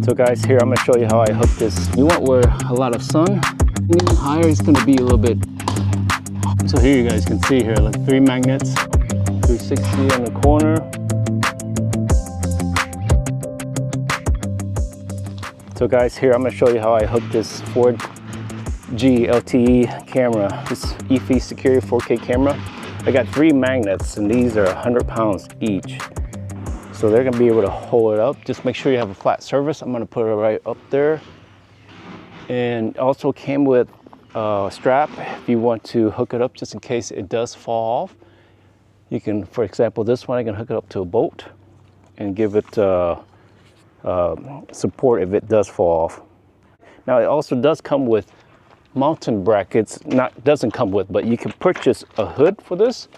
So guys, here I'm going to show you how I hook this. You want where a lot of sun, and even higher it's going to be a little bit. So here you guys can see here, like 3 magnets, 360 on the corner. So guys, here I'm going to show you how I hook this 4G LTE camera, this Eufy Security 4K camera. I got 3 magnets and these are 100 pounds each. So they're gonna be able to hold it up. Just make sure you have a flat surface. I'm gonna put it right up there. And also came with a strap if you want to hook it up just in case it does fall off. You can, for example, this one, I can hook it up to a bolt and give it support if it does fall off. Now it also does come with mounting brackets. Doesn't come with, but you can purchase a hood for this,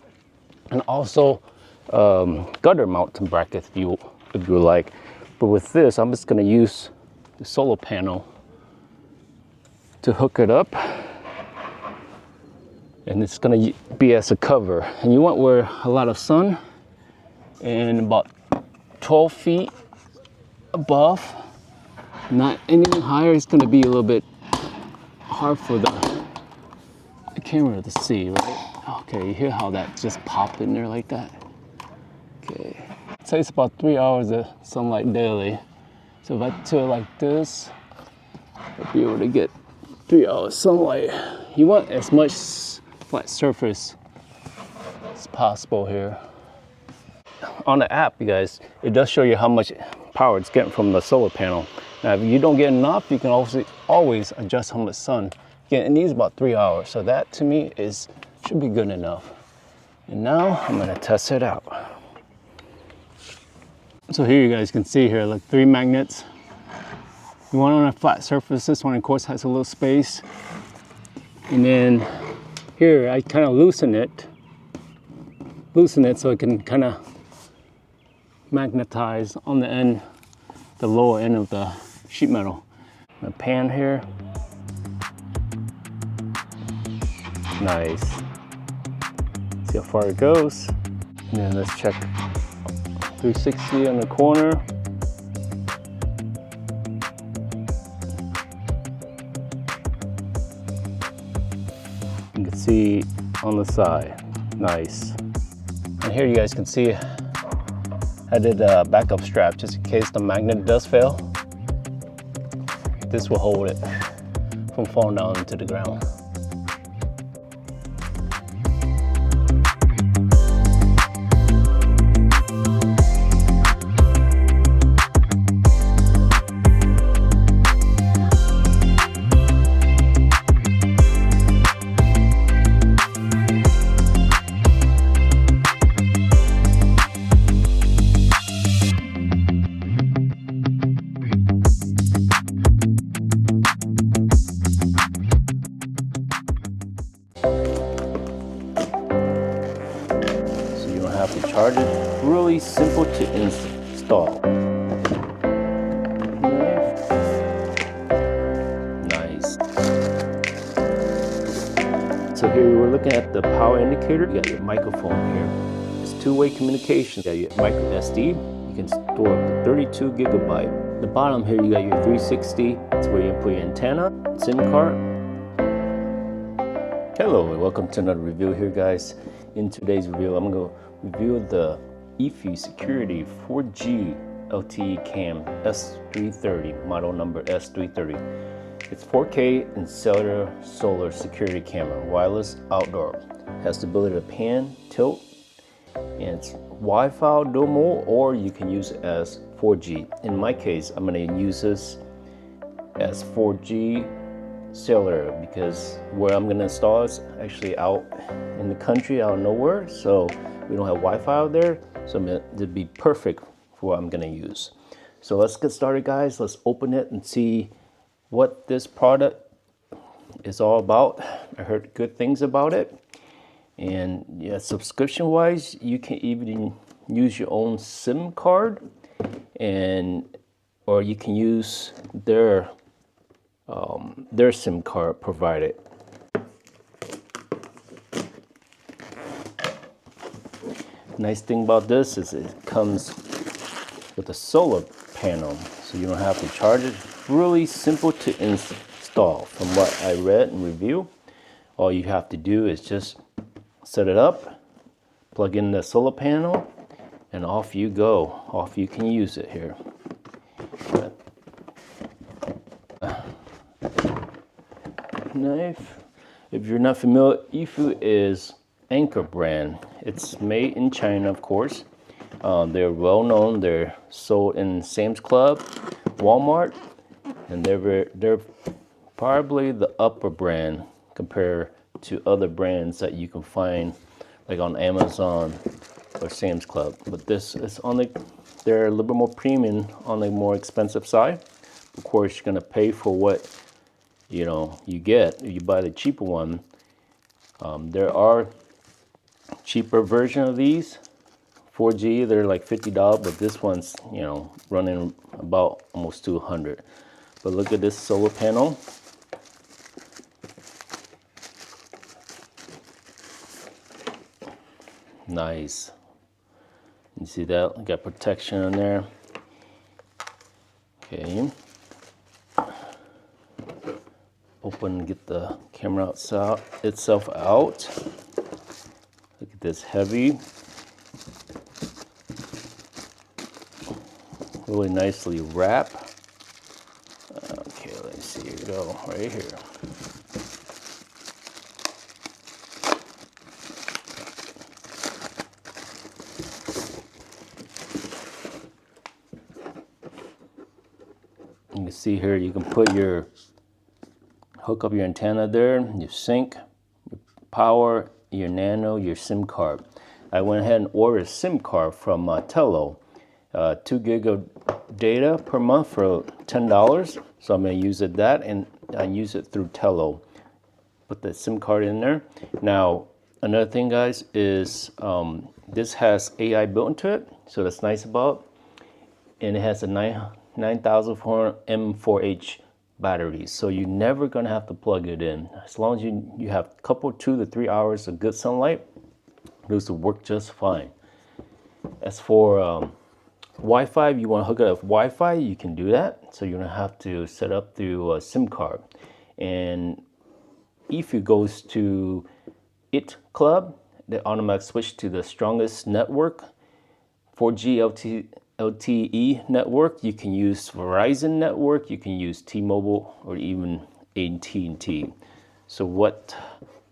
and also gutter mounting brackets if you like. But with this, I'm just going to use the solar panel to hook it up, and it's going to be as a cover. And you want where a lot of sun, and about 12 feet above, not anything higher. It's going to be a little bit hard for the camera to see, right? Okay, you hear how that just popped in there like that? Okay, it takes about 3 hours of sunlight daily. So if I tilt like this, I'll be able to get 3 hours sunlight. You want as much flat surface as possible here. On the app, you guys, it does show you how much power it's getting from the solar panel. Now, if you don't get enough, you can always adjust how much sun. Again, it needs about 3 hours. So that to me should be good enough. And now I'm gonna test it out. So here you guys can see here, like 3 magnets. You want it on a flat surface. This one, of course, has a little space. And then here, I kind of loosen it so it can kind of magnetize on the end, the lower end of the sheet metal. My pan here. Nice. See how far it goes. And then let's check 360 on the corner. You can see on the side. Nice. And here you guys can see I did a backup strap just in case the magnet does fail. This will hold it from falling down into the ground. To charge it, really simple to install. Nice. So here we're looking at the power indicator. You got your microphone here. It's two-way communication. You got your micro SD. You can store up to 32 gigabyte. The bottom here you got your 360. That's where you put your antenna, SIM card. Hello and welcome to another review here, guys. In today's review, I'm going to review the Eufy Security 4G LTE Cam S330, model number S330. It's 4K and cellular solar security camera, wireless outdoor. Has the ability to pan, tilt, and it's Wi-Fi dual mode, or you can use it as 4G. In my case, I'm going to use this as 4G cellular because where I'm going to install is actually out in the country, out of nowhere, so we don't have Wi-Fi out there, so it'd be perfect for what I'm going to use. So let's get started, guys. Let's open it and see what this product is all about. I heard good things about it, and yeah, subscription wise, you can even use your own SIM card, or you can use their SIM card provided. Nice thing about this is it comes with a solar panel, so you don't have to charge it. Really simple to install. From what I read and review, all you have to do is just set it up, plug in the solar panel, and off you go. Off you can use it here. Knife. If you're not familiar, Eufy is Anchor brand. It's made in China, of course. They're well known. They're sold in Sam's Club, Walmart, and they're probably the upper brand compared to other brands that you can find like on Amazon or Sam's Club. But this is they're a little bit more premium, on the more expensive side. Of course, you're gonna pay for what you get if you buy the cheaper one. There are cheaper version of these 4G. They're like $50, but this one's running about almost $200. But look at this solar panel. Nice. You see that? Got protection on there. Okay. Open, get the camera itself out. Look at this, heavy. Really nicely wrapped. Okay, let's see, here we go, right here. You can see here, you can put hook up your antenna there, your sync, your power, your nano, your SIM card. I went ahead and ordered a SIM card from Tello. 2 gig of data per month for $10. So I'm going to use that, and I use it through Tello. Put the SIM card in there. Now, another thing, guys, is this has AI built into it. So that's nice about it. And it has a 9400 M4H battery, so you're never gonna have to plug it in. As long as you have a couple 2 to 3 hours of good sunlight, this will work just fine. As for Wi-Fi, if you want to hook it up with Wi-Fi, you can do that. So you're gonna have to set up through a SIM card. And if it goes to LET Club, they automatically switch to the strongest network, 4G LTE network. You can use Verizon network, you can use T-Mobile, or even AT&T. So what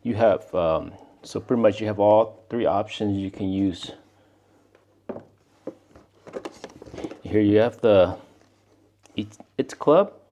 you have, so pretty much you have all 3 options you can use. Here you have the LET Club,